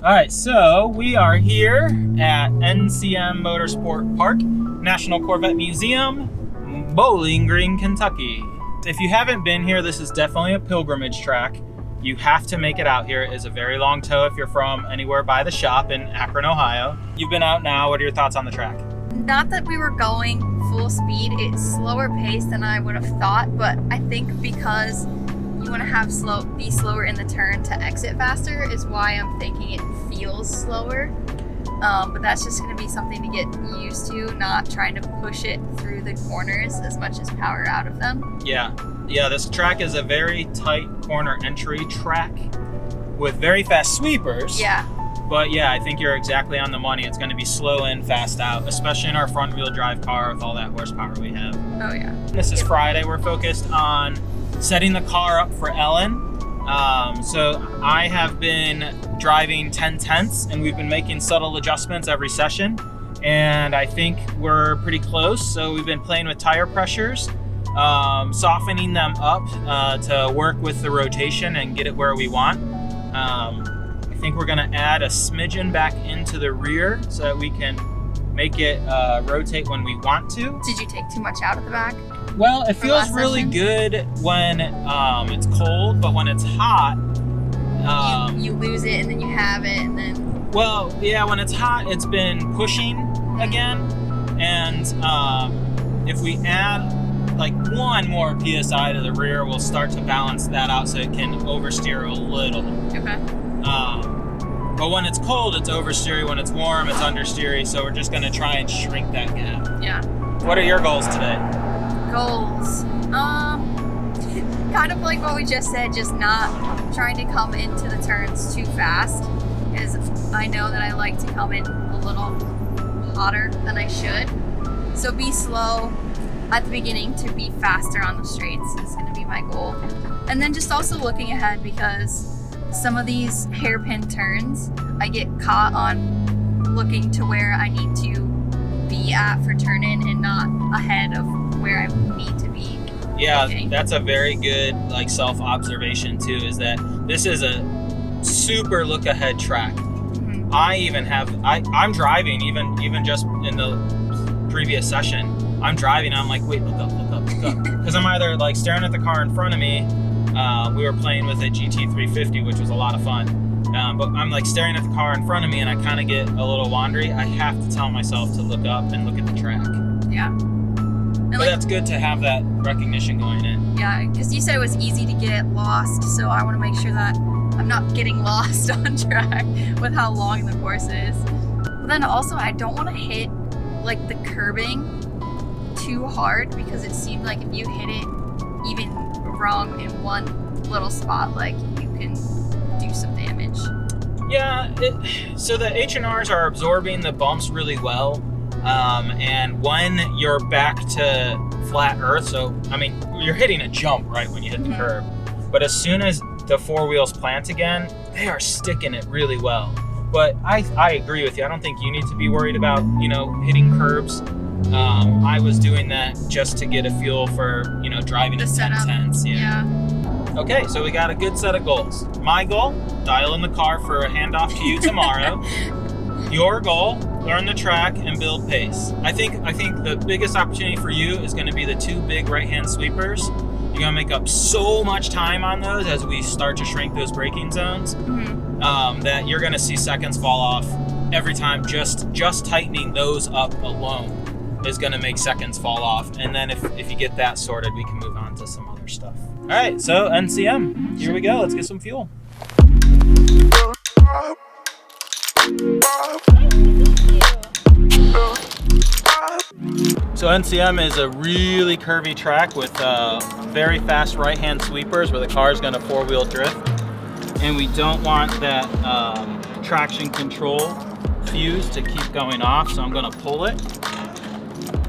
All right, so we are here at NCM Motorsports Park, National Corvette Museum, Bowling Green, Kentucky. If you haven't been here, this is definitely a pilgrimage track. You have to make it out here. It is a very long tow if you're from anywhere by the shop in Akron, Ohio. You've been out now. What are your thoughts on the track? Not that we were going full speed. It's slower pace than I would have thought, but I think because you want to be slower in the turn to exit faster is why I'm thinking it feels slower. But that's just going to be something to get used to, not trying to push it through the corners as much as power out of them. Yeah, this track is a very tight corner entry track with very fast sweepers. Yeah. But yeah, I think you're exactly on the money. It's going to be slow in, fast out, especially in our front wheel drive car with all that horsepower we have. Oh yeah. This is Friday. We're focused on setting the car up for Ellen. So I have been driving 10/10ths and we've been making subtle adjustments every session. And I think we're pretty close. So we've been playing with tire pressures, softening them up to work with the rotation and get it where we want. I think we're gonna add a smidgen back into the rear so that we can make it rotate when we want to. Did you take too much out of the back? Well, it feels really good when it's cold, but when it's hot, you lose it and then you have it and then... Well, yeah, when it's hot, it's been pushing again. And if we add like one more PSI to the rear, we'll start to balance that out so it can oversteer a little. Okay. But when it's cold, it's oversteery. When it's warm, it's understeery. So we're just gonna try and shrink that gap. Yeah. What are your goals today? Goals. Kind of like what we just said, just not trying to come into the turns too fast, because I know that I like to come in a little hotter than I should. So be slow at the beginning to be faster on the straights is going to be my goal. And then just also looking ahead, because some of these hairpin turns, I get caught on looking to where I need to be at for turn in and not ahead of where I need to be. Yeah, looking. That's a very good like self-observation too, is that this is a super look ahead track. Mm-hmm. I'm driving even just in the previous session, I'm driving, I'm like, wait, look up. Because I'm either like staring at the car in front of me. We were playing with a GT350, which was a lot of fun. But I'm like staring at the car in front of me and I kind of get a little wandery. I have to tell myself to look up and look at the track. Yeah. But like, that's good to have that recognition going in. Yeah, because you said it was easy to get lost, so I want to make sure that I'm not getting lost on track with how long the course is. But then also, I don't want to hit like the curbing too hard, because it seems like if you hit it even wrong in one little spot, like you can do some damage. Yeah, so the H&Rs are absorbing the bumps really well. And when you're back to flat earth, so I mean, you're hitting a jump right when you hit the curb, but as soon as the four wheels plant again, they are sticking it really well. But I agree with you. I don't think you need to be worried about, hitting curbs. I was doing that just to get a feel for, driving The at setup. 10/10ths. Yeah. Okay, so we got a good set of goals. My goal, dial in the car for a handoff to you tomorrow. Your goal, learn the track and build pace. I think the biggest opportunity for you is going to be the two big right-hand sweepers. You're going to make up so much time on those as we start to shrink those braking zones, that you're going to see seconds fall off every time. Just tightening those up alone is going to make seconds fall off. And then if you get that sorted, we can move on to some other stuff. All right, so NCM, here we go. Let's get some fuel. So NCM is a really curvy track with very fast right-hand sweepers where the car is going to four-wheel drift. And we don't want that traction control fuse to keep going off, so I'm going to pull it.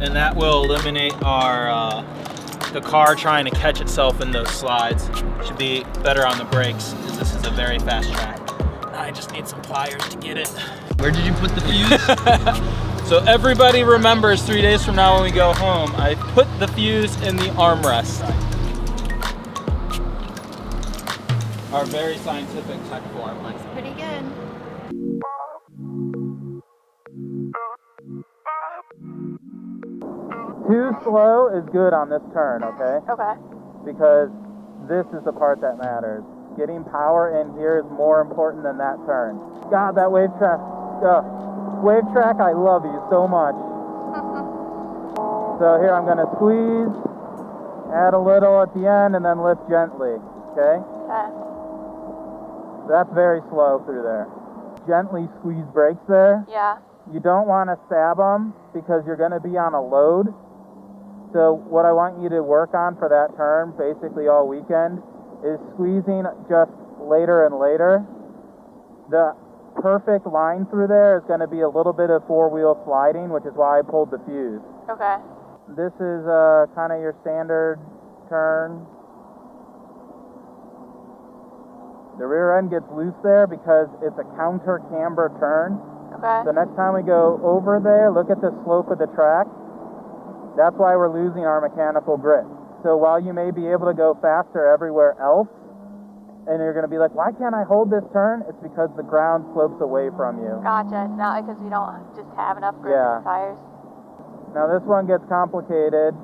And that will eliminate the car trying to catch itself in those slides. Should be better on the brakes, because this is a very fast track. I just need some pliers to get it. Where did you put the fuse? So everybody remembers 3 days from now when we go home, I put the fuse in the armrest. Our very scientific tech form. Looks pretty good. Too slow is good on this turn, okay? Okay. Because this is the part that matters. Getting power in here is more important than that turn. God, that Wavetrack, Wavetrack, I love you so much. So here I'm gonna squeeze, add a little at the end, and then lift gently, okay? Okay. That's very slow through there. Gently squeeze brakes there. Yeah. You don't want to stab them because you're going to be on a load. So what I want you to work on for that turn, basically all weekend, is squeezing just later and later. The perfect line through there is going to be a little bit of four-wheel sliding, which is why I pulled the fuse. Okay. This is kind of your standard turn. The rear end gets loose there because it's a counter camber turn. Okay. So next time we go over there, look at the slope of the track. That's why we're losing our mechanical grip. So while you may be able to go faster everywhere else, and you're going to be like, why can't I hold this turn? It's because the ground slopes away from you. Gotcha. It's not because we don't just have enough grip Yeah. in the tires. Now this one gets complicated.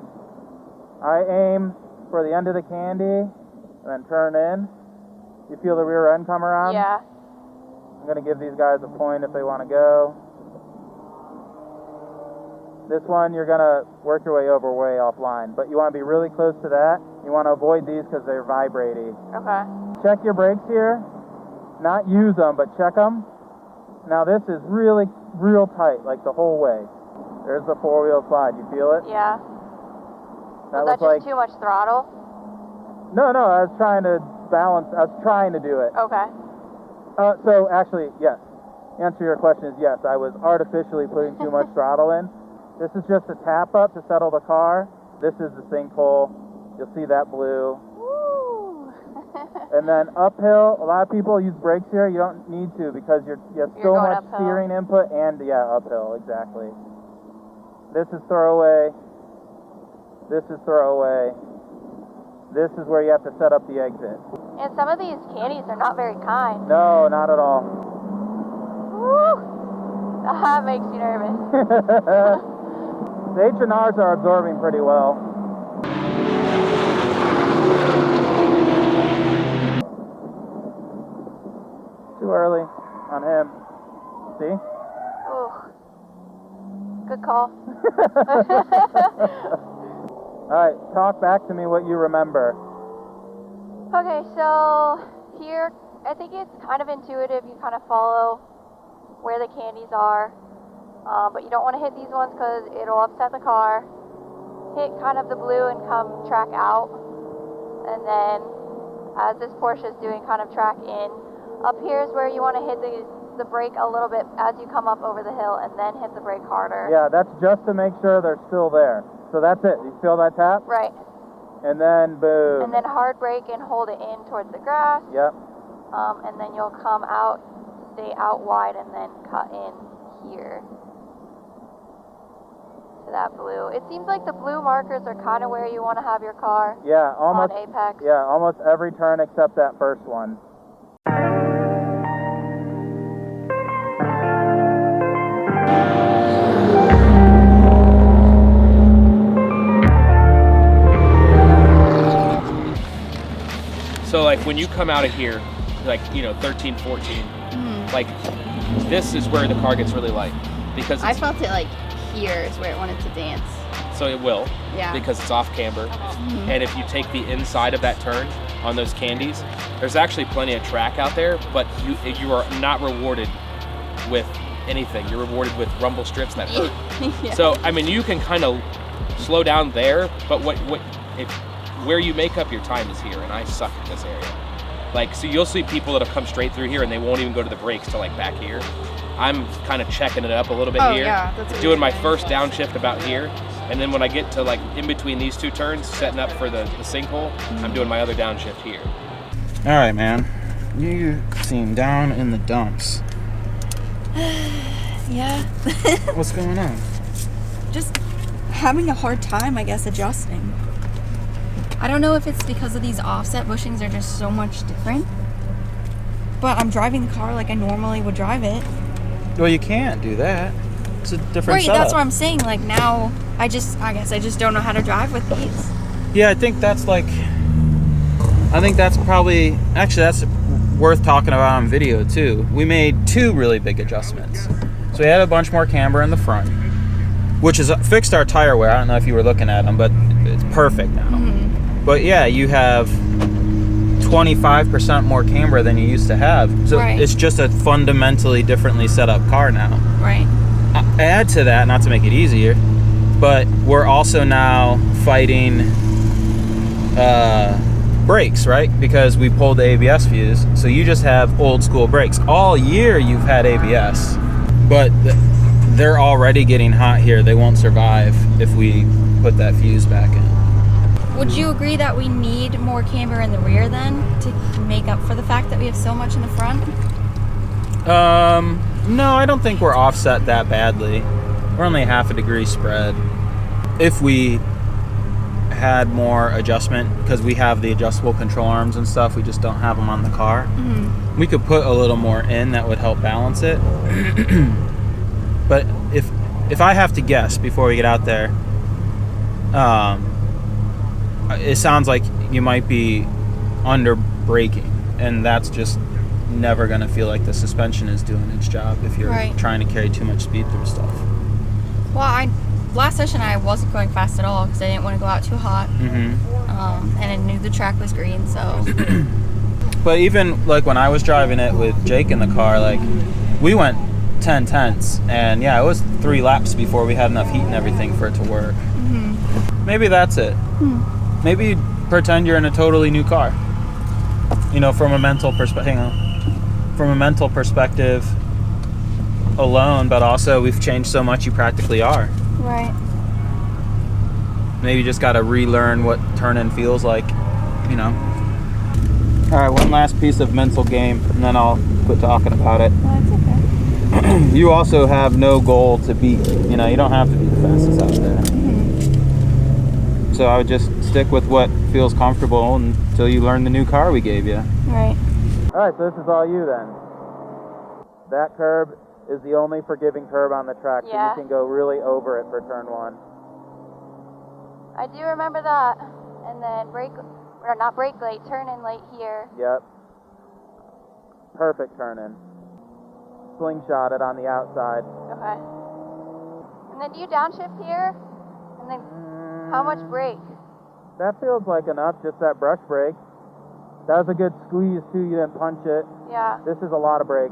I aim for the end of the candy and then turn in. You feel the rear end come around? Yeah. I'm going to give these guys a point if they want to go. This one, you're going to work your way over way offline, but you want to be really close to that. You want to avoid these because they're vibrating. Okay. Check your brakes here. Not use them, but check them. Now this is really, real tight, like the whole way. There's the four-wheel slide. You feel it? Yeah. That Was that just too much throttle? No, I was trying to balance. I was trying to do it. Okay. So actually, yes. The answer to your question is yes. I was artificially putting too much throttle in. This is just a tap up to settle the car. This is the sinkhole. You'll see that blue. Woo! And then uphill, a lot of people use brakes here. You don't need to because you have so going much uphill. steering input and uphill, exactly. This is throwaway. This is throwaway. This is where you have to set up the exit. And some of these candies are not very kind. No, not at all. Woo! That makes me nervous. The H&Rs are absorbing pretty well. Too early on him. See? Ooh. Good call. Alright, talk back to me what you remember. Okay, so here, I think it's kind of intuitive. You kind of follow where the candies are, but you don't want to hit these ones because it'll upset the car. Hit kind of the blue and come track out, and then as this Porsche is doing, kind of track in. Up here is where you want to hit the brake a little bit as you come up over the hill, and then hit the brake harder. Yeah, that's just to make sure they're still there. So that's it. You feel that tap? Right. And then boom. And then hard brake and hold it in towards the grass. Yep. And then you'll come out, stay out wide, and then cut in here to that blue. It seems like the blue markers are kind of where you want to have your car. Yeah, almost. On apex. Yeah, almost every turn except that first one. So like when you come out of here, like, 13, 14, like this is where the car gets really light because I felt it like here is where it wanted to dance. So it will, Yeah. because it's off camber. And if you take the inside of that turn on those candies, there's actually plenty of track out there, but you are not rewarded with anything. You're rewarded with rumble strips that hurt. Yeah. So I mean, you can kind of slow down there, but where you make up your time is here, and I suck at this area. Like, so you'll see people that'll come straight through here and they won't even go to the brakes till like back here. I'm kind of checking it up a little bit here. Yeah, that's what doing you're my doing. first downshift about here, and then when I get to like in between these two turns, setting up for the sinkhole, I'm doing my other downshift here. All right, man. You seem down in the dumps. Yeah. What's going on? Just having a hard time, I guess, adjusting. I don't know if it's because of these offset bushings are just so much different, but I'm driving the car like I normally would drive it. Well, you can't do that. It's a different Right, setup. that's what I'm saying. Like now, I guess I just don't know how to drive with these. Yeah, I think that's probably, actually that's worth talking about on video too. We made 2 really big adjustments. So we had a bunch more camber in the front, which is fixed our tire wear. I don't know if you were looking at them, but it's perfect now. Mm-hmm. But yeah, you have 25% more camber than you used to have. So Right. it's just a fundamentally differently set up car now. Right. Add to that, not to make it easier, but we're also now fighting brakes, right? Because we pulled the ABS fuse, so you just have old school brakes. All year you've had ABS, but they're already getting hot here. They won't survive if we put that fuse back in. Would you agree that we need more camber in the rear then to make up for the fact that we have so much in the front? No, I don't think we're offset that badly. We're only half a degree spread. If we had more adjustment, because we have the adjustable control arms and stuff, we just don't have them on the car. Mm-hmm. We could put a little more in that would help balance it. But if I have to guess before we get out there, it sounds like you might be under braking, and that's just never going to feel like the suspension is doing its job if you're Right. trying to carry too much speed through stuff. Well, last session I wasn't going fast at all because I didn't want to go out too hot. Mm-hmm. And I knew the track was green, so. But even like when I was driving it with Jake in the car, like we went 10 tenths, and yeah, it was 3 laps before we had enough heat and everything for it to work. Mm-hmm. Maybe that's it. Maybe pretend you're in a totally new car. You know, from a mental perspective. From a mental perspective alone, but also we've changed so much you practically are. Right. Maybe you just got to relearn what turn-in feels like, you know. All right, one last piece of mental game, and then I'll quit talking about it. Well, it's okay. You also have no goal to beat. You know, you don't have to be the fastest out there. Mm-hmm. So I would just stick with what feels comfortable until you learn the new car we gave you. Right. All right, so this is all you then. That curb is the only forgiving curb on the track, so Yeah. you can go really over it for turn 1. I do remember that. And then not brake light, turn in light here. Yep. Perfect turn in. Slingshot it on the outside. Okay. And then do you downshift here? And then how much brake? That feels like enough, just that brush brake. That was a good squeeze too, you didn't punch it. Yeah. This is a lot of brake.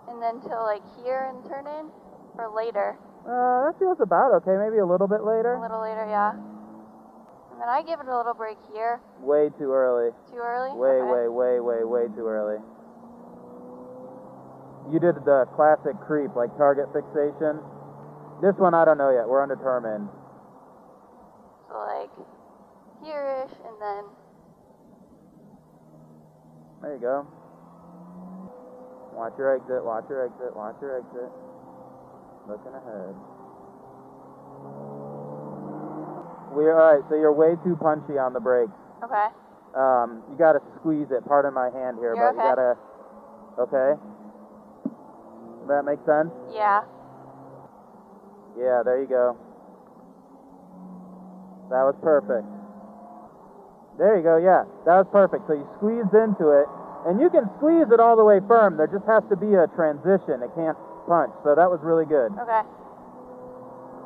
And then to like here and turn in? Or later? That feels about okay, maybe a little bit later. A little later, yeah. And then I give it a little brake here. Way too early. Too early? Way Okay. too early. You did the classic creep, like target fixation. This one, I don't know yet. We're undetermined. So like here-ish, and then There you go. Watch your exit, watch your exit, watch your exit. Looking ahead. Alright, so you're way too punchy on the brakes. okay. You gotta squeeze it. Pardon my hand here, You're but you gotta. Okay. Does that make sense? Yeah. Yeah, there you go. That was perfect. There you go, yeah. That was perfect. So you squeezed into it, and you can squeeze it all the way firm. There just has to be a transition. It can't punch. So that was really good. Okay.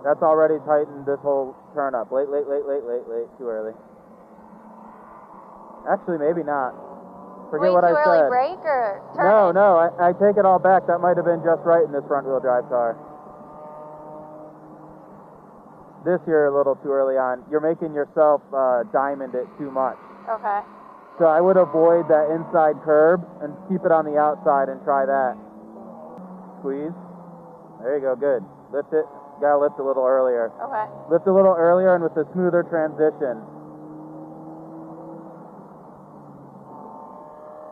That's already tightened this whole turn up. Late. Too early. Actually, maybe not. Forget what I Way too said. early brake or turn? No, I take it all back. That might have been just right in this front-wheel drive car. This you're a little too early on. You're making yourself diamond it too much. Okay. So I would avoid that inside curb and keep it on the outside and try that. Squeeze. There you go, good. Lift it. Gotta lift a little earlier. Okay. Lift a little earlier and with a smoother transition.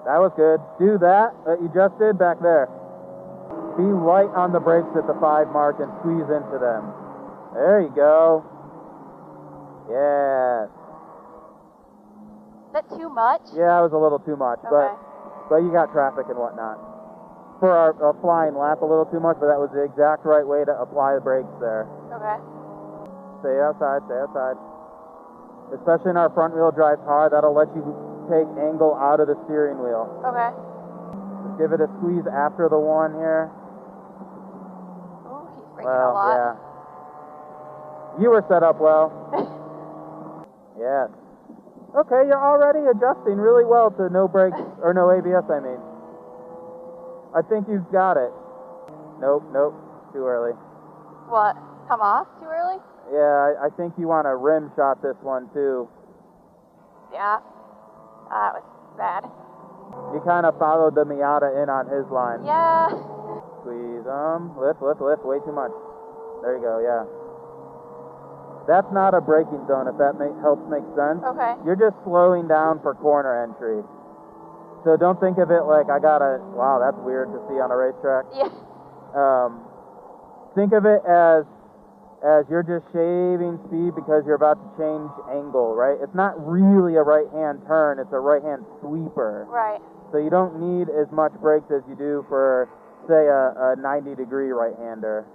That was good. Do that you just did back there. Be light on the brakes at the 5 mark and squeeze into them. There you go. Yes. Is that too much? Yeah, it was a little too much, Okay. but you got traffic and whatnot. for our flying lap a little too much, but that was the exact right way to apply the brakes there. Okay. Stay outside, stay outside. Especially in our front wheel drive car, that'll let you take angle out of the steering wheel. Okay. Just give it a squeeze after the one here. Ooh, he's braking a lot. Yeah. You were set up well. Yes. Okay, you're already adjusting really well to no brakes, or no ABS, I mean. I think you've got it. Nope, too early. What? Come off too early? Yeah, I think you want to rim shot this one too. Yeah. That was bad. You kind of followed the Miata in on his line. Yeah. Squeeze lift, way too much. There you go, yeah. That's not a braking zone, if that helps make sense. Okay. You're just slowing down for corner entry. So don't think of it like wow, that's weird to see on a racetrack. Yeah. Think of it as you're just shaving speed because you're about to change angle, right? It's not really a right-hand turn, it's a right-hand sweeper. Right. So you don't need as much brakes as you do for, say, a 90-degree right-hander.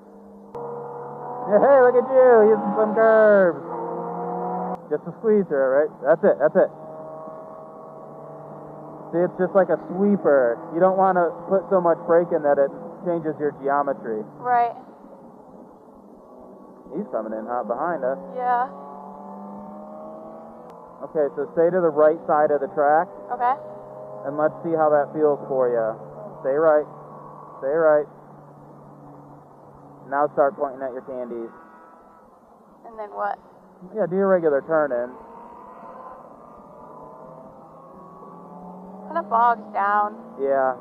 Hey, look at you, using some curves. Just a squeeze here, right? That's it. See, it's just like a sweeper. You don't want to put so much brake in that it changes your geometry. Right. He's coming in hot behind us. Yeah. Okay, so stay to the right side of the track, Okay. and let's see how that feels for you. Stay right. Now start pointing at your candies. And then what? Yeah, do your regular turn in. Kind of bogs down. Yeah.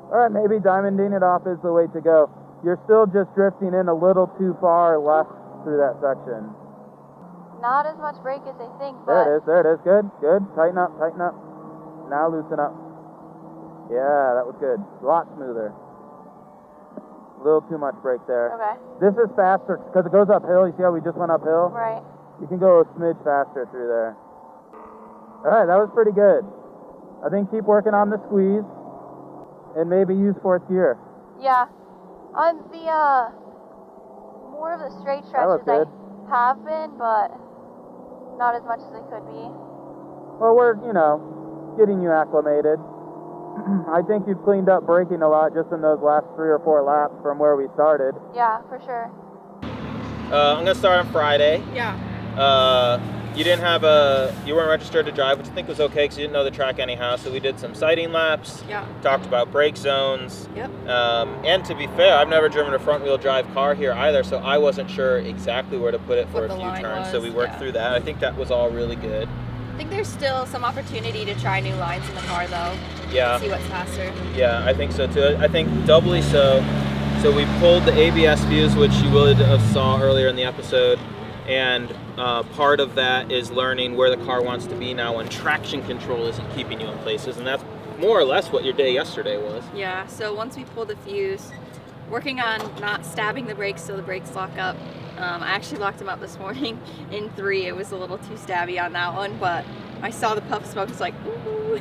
Alright, maybe diamonding it off is the way to go. You're still just drifting in a little too far left through that section. Not as much brake as I think, but... There it is. Good. Tighten up. Now loosen up. Yeah, that was good. A lot smoother. A little too much brake there. Okay. This is faster because it goes uphill. You see how we just went uphill? Right. You can go a smidge faster through there. Alright, that was pretty good. I think keep working on the squeeze and maybe use fourth gear. Yeah. On the, more of the straight That was stretches good. I have been, but not as much as I could be. Well, we're, getting you acclimated. I think you've cleaned up braking a lot just in those last 3 or 4 laps from where we started. Yeah, for sure. I'm gonna start on Friday. Yeah. You weren't registered to drive, which I think was okay because you didn't know the track anyhow. So we did some sighting laps. Yeah. Talked about brake zones. Yep. And to be fair, I've never driven a front wheel drive car here either, so I wasn't sure exactly where to put it for What a the few line turns. So we was, worked yeah. through that. I think that was all really good. I think there's still some opportunity to try new lines in the car, though. Yeah. See what's faster. Yeah, I think so too. I think doubly so. So we pulled the ABS fuse, which you would have saw earlier in the episode, and part of that is learning where the car wants to be now when traction control isn't keeping you in places, and that's more or less what your day yesterday was. Yeah, so once we pull the fuse, working on not stabbing the brakes so the brakes lock up. I actually locked them up this morning in 3. It was a little too stabby on that one, but I saw the puff smoke. It's like, ooh,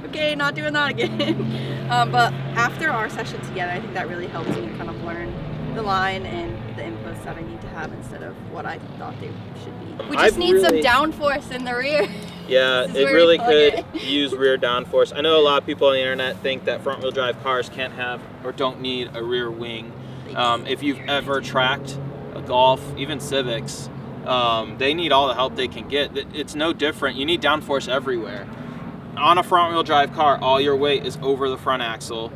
okay, not doing that again. But after our session together, I think that really helped me kind of learn the line and the inputs that I need to have instead of what I thought they should be. We just need some downforce in the rear. Yeah, it really could use rear downforce. I know a lot of people on the internet think that front wheel drive cars can't have or don't need a rear wing. If you've ever tracked a Golf, even Civics, they need all the help they can get. It's no different. You need downforce everywhere. On a front wheel drive car, all your weight is over the front axle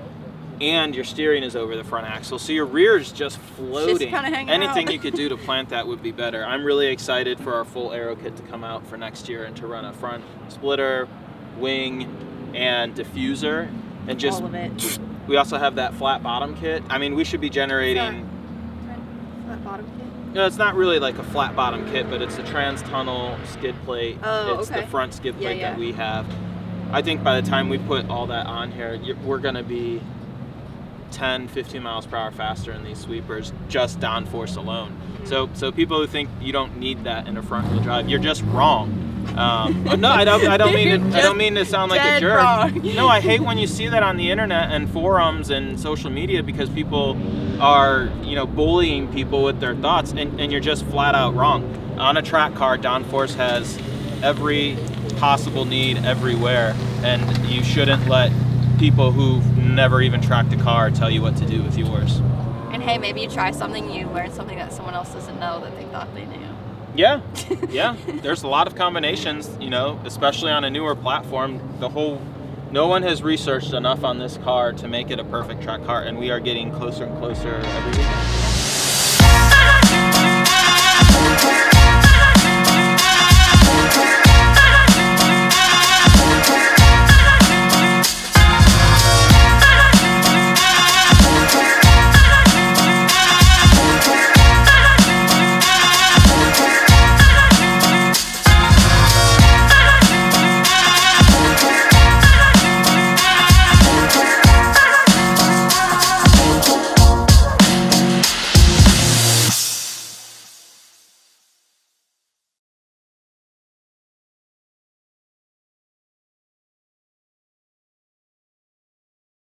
and your steering is over the front axle, so your rear is just floating. Just hanging Anything out. you could do to plant that would be better. I'm really excited for our full aero kit to come out for next year and to run a front splitter, wing, and diffuser, and just all of it. we also have that flat bottom kit. I mean, we should be generating. Flat bottom kit? No, it's not really like a flat bottom kit, but it's a trans tunnel skid plate. Oh, It's okay. the front skid plate Yeah. that we have. I think by the time we put all that on here, we're gonna be 10, 15 miles per hour faster in these sweepers, just downforce alone. Mm-hmm. So people who think you don't need that in a front wheel drive, you're just wrong. No, I don't mean to sound like a Dead jerk. wrong. No, I hate when you see that on the internet and forums and social media because people are, bullying people with their thoughts, and you're just flat out wrong. On a track car, downforce has every possible need everywhere, and you shouldn't let people who've never even tracked a car tell you what to do with yours. And hey, maybe you try something, you learn something that someone else doesn't know that they thought they knew. Yeah. There's a lot of combinations, especially on a newer platform. No one has researched enough on this car to make it a perfect track car, and we are getting closer and closer every weekend.